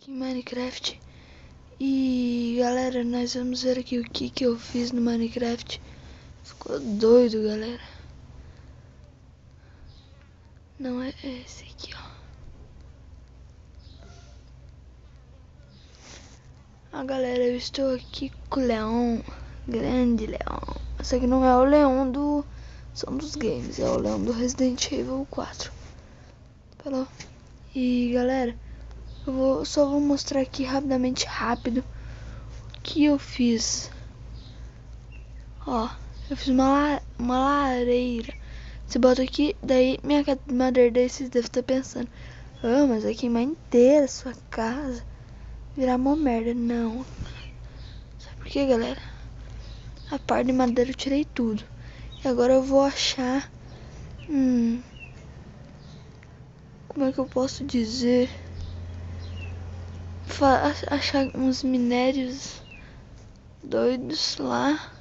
aqui em Minecraft. E galera, nós vamos ver aqui o que eu fiz no Minecraft. Ficou doido, galera. Não é esse aqui, ó. Galera, eu estou aqui com o Leão, grande Leão. Esse aqui não é o Leão do São dos Games, é o Leão do Resident Evil 4. E galera, só vou mostrar aqui rapidamente, rápido, o que eu fiz. Ó, eu fiz uma lareira. Você bota aqui, daí minha madeira, daí vocês devem estar pensando, mas vai queimar inteira a sua casa, virar uma merda. Não. Sabe por quê, galera? A parte de madeira eu tirei tudo. E agora eu vou achar... como é que eu posso dizer? Achar uns minérios doidos lá.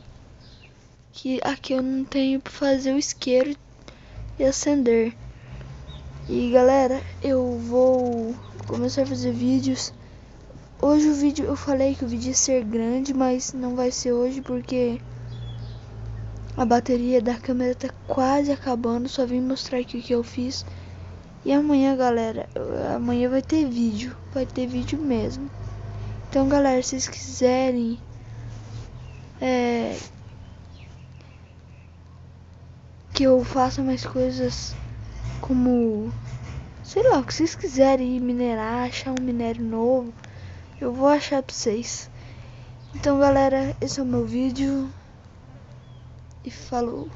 Que aqui eu não tenho pra fazer o isqueiro e acender. E galera, eu vou começar a fazer vídeos. Hoje o vídeo, eu falei que o vídeo ia ser grande, mas não vai ser hoje porque a bateria da câmera tá quase acabando. Só vim mostrar aqui o que eu fiz. E amanhã, galera, amanhã vai ter vídeo mesmo. Então galera, se vocês quiserem que eu faça mais coisas, como, sei lá, o que vocês quiserem, minerar, achar um minério novo, eu vou achar pra vocês. Então galera, esse é o meu vídeo e falou.